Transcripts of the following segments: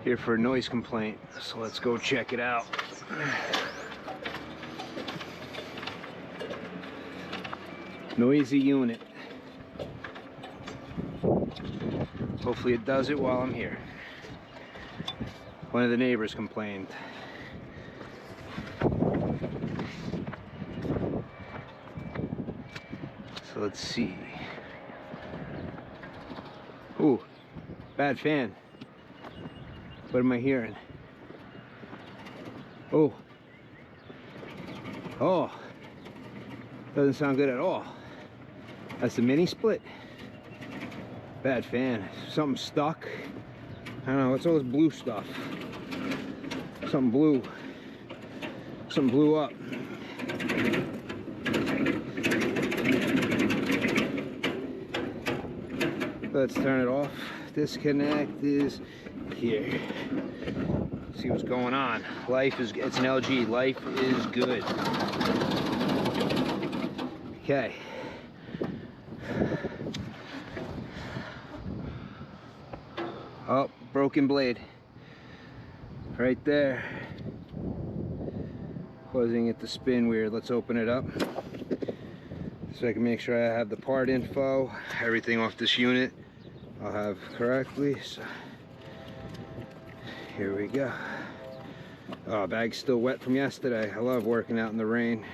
here for a noise complaint, so let's go check it out. Noisy unit. Hopefully it does it while I'm here. One of the neighbors complained. So let's see. Ooh, bad fan. What am I hearing? Oh. Oh. Doesn't sound good at all. That's the mini split. Bad fan. Something stuck. I don't know. What's all this blue stuff? Something blue. Something blew up. Let's turn it off. Disconnect is here. See what's going on. Life is, it's an LG. Life is good. Okay. Oh, broken blade. Right there. Causing it to spin weird. Let's open it up so I can make sure I have the part info, everything off this unit I'll have correctly. So here we go. Oh, bag's still wet from yesterday. I love working out in the rain.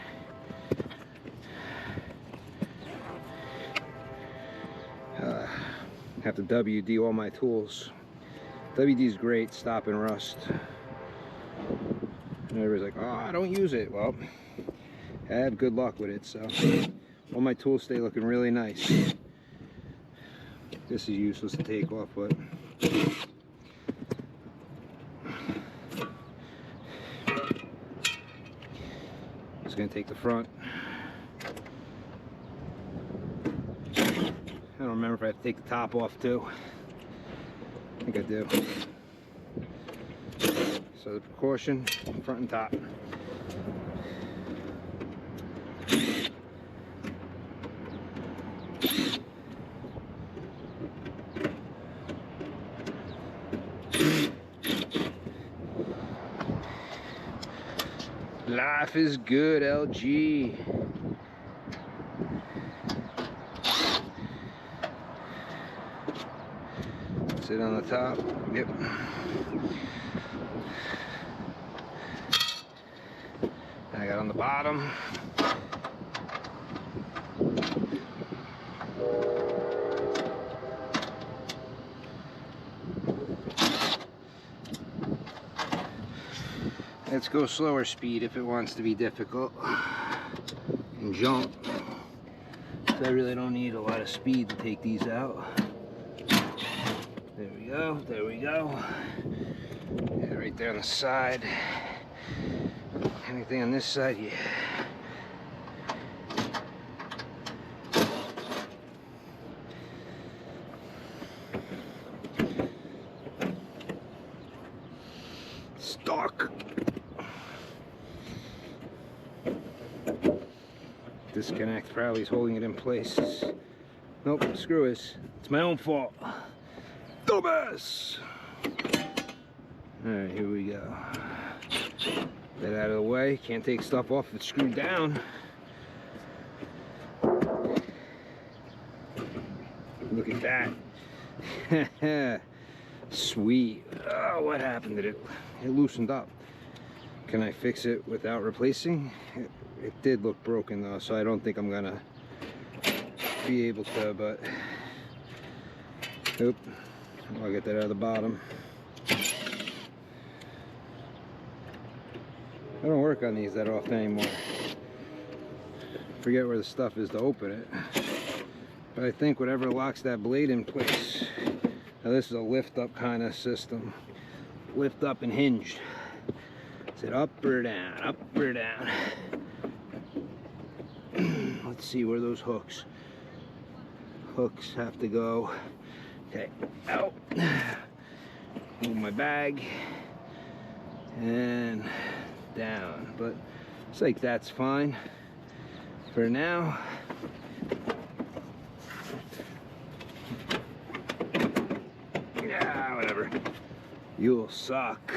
Have to WD all my tools. WD is great, stopping rust. And everybody's like, oh, I don't use it. Well, I have good luck with it, so all my tools stay looking really nice. This is useless to take off, but just gonna take the front. I don't remember if I have to take the top off too. I think I do. So the precaution, front and top. Life is good, LG. Sit on the top. Yep. I got on the bottom. Let's go slower speed if it wants to be difficult. And jump. So I really don't need a lot of speed to take these out. There we go, there we go. Yeah, right there on the side. Anything on this side? Yeah. Stock. Disconnect probably is holding it in place. Nope, screw is. It's my own fault. Dumbass! Alright, here we go. Get out of the way. Can't take stuff off if it's screwed down. Look at that. Sweet. Oh, what happened to it? It loosened up. Can I fix it without replacing? It did look broken though, so I don't think I'm gonna be able to, but oop. I'll get that out of the bottom. I don't work on these that often anymore. Forget where the stuff is to open it. But I think whatever locks that blade in place. Now this is a lift up kind of system. Lift up and hinged. Is it up or down? Up or down? Let's see where those hooks. Hooks have to go. Okay, out. Move my bag. And down. But it's like that's fine for now. Yeah, whatever. You'll suck.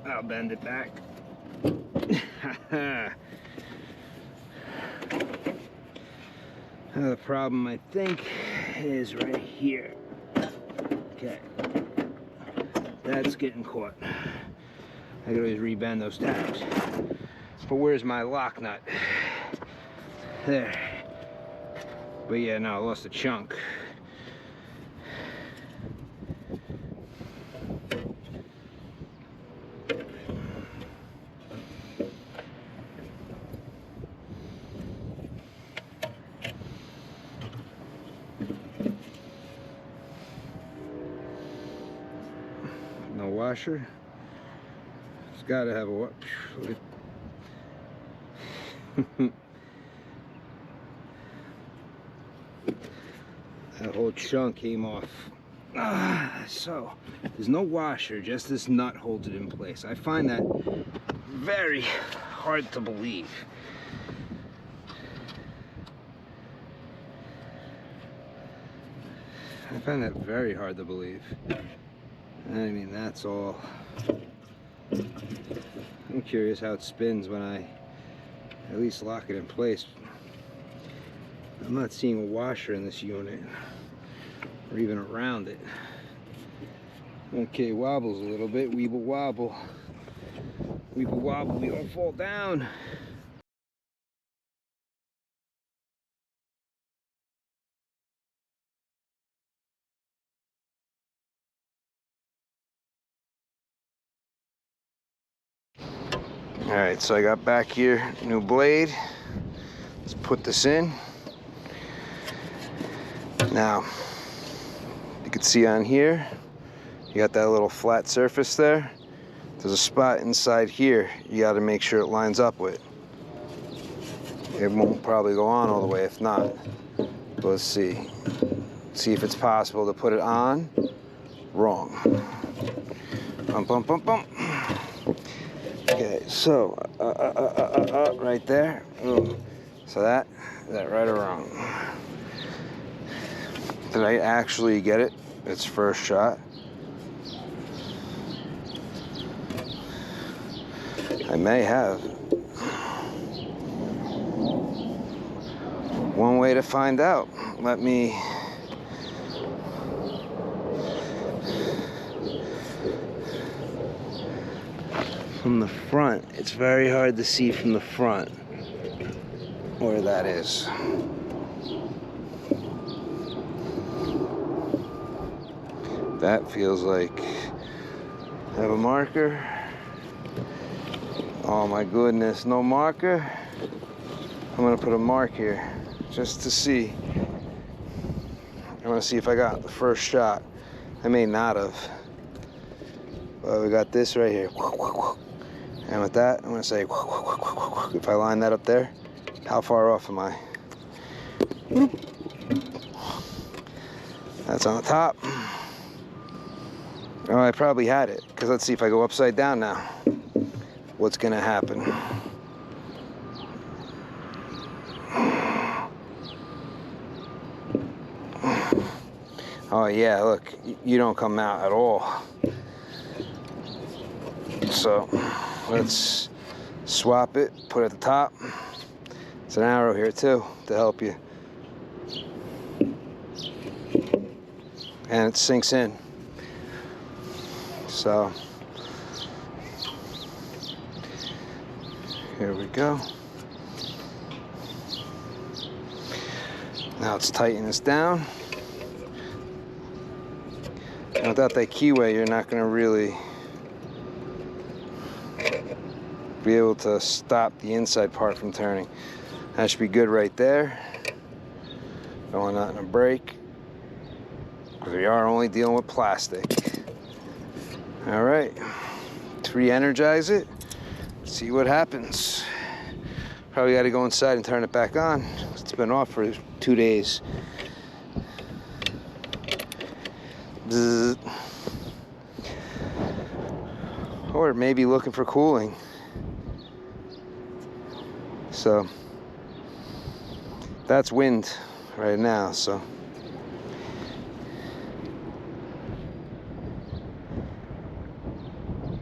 I'll bend it back. The problem, I think, is right here. Okay. That's getting caught. I could always rebend those tabs. But where's my lock nut? There. But yeah, no, I lost a chunk. No washer. It's got to have a washer. That whole chunk came off. So there's no washer, just this nut holds it in place. I find that very hard to believe. I find that very hard to believe. I mean, that's all. I'm curious how it spins when I at least lock it in place. I'm not seeing a washer in this unit, or even around it. Okay, wobbles a little bit, weeble wobble. Weeble wobble, we don't fall down. Alright, so I got back here, new blade. Let's put this in. Now, you can see on here, you got that little flat surface there. There's a spot inside here you got to make sure it lines up with. It won't probably go on all the way if not. But let's see. See if it's possible to put it on. Wrong. Bump, bump, bump, bump. Okay, so right there. Ooh. So is that right or wrong? Did I actually get it? Its first shot. I may have. One way to find out. Let me. From the front, it's very hard to see from the front where that is. That feels like I have a marker. Oh my goodness, no marker. I'm gonna put a mark here just to see. I wanna see if I got the first shot. I may not have. But we got this right here. And with that, I'm gonna say, if I line that up there, how far off am I? That's on the top. Oh, I probably had it, because let's see if I go upside down now. What's gonna happen? Oh yeah, look, you don't come out at all. So let's swap it, put it at the top. It's an arrow here too to help you. And it sinks in. So here we go. Now let's tighten this down. And without that keyway, you're not going to really be able to stop the inside part from turning. That should be good right there. Don't want nothing to break, because we are only dealing with plastic. All right, let's re-energize it, see what happens. Probably got to go inside and turn it back on. It's been off for 2 days. Bzzz. Or maybe looking for cooling. So that's wind right now, so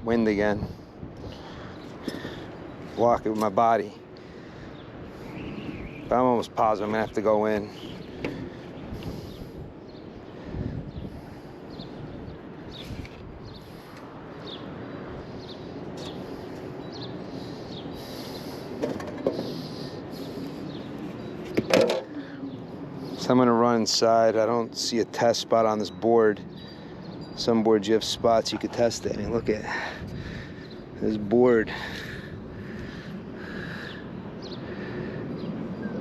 wind again. Block it with my body. But I'm almost positive I'm gonna have to go in. So I'm gonna run inside. I don't see a test spot on this board. Some boards you have spots you could test it. I mean, look at this board.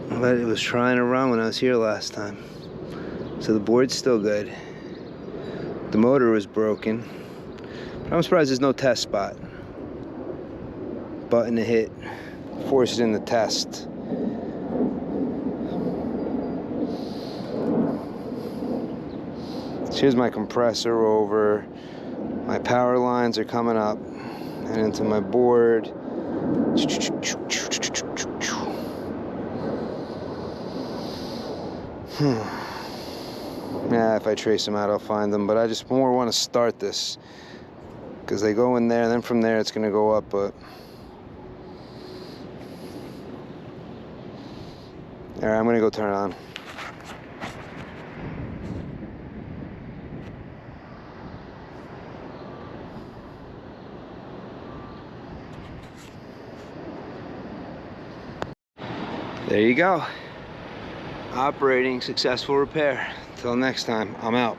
But it was trying to run when I was here last time. So the board's still good. The motor was broken. But I'm surprised there's no test spot. Button to hit forces in the test. So here's my compressor over. My power lines are coming up and into my board. Yeah, if I trace them out, I'll find them. But I just more want to start this because they go in there, and then from there it's going to go up. But all right, I'm going to go turn it on. There you go. Operating, successful repair. Until next time, I'm out.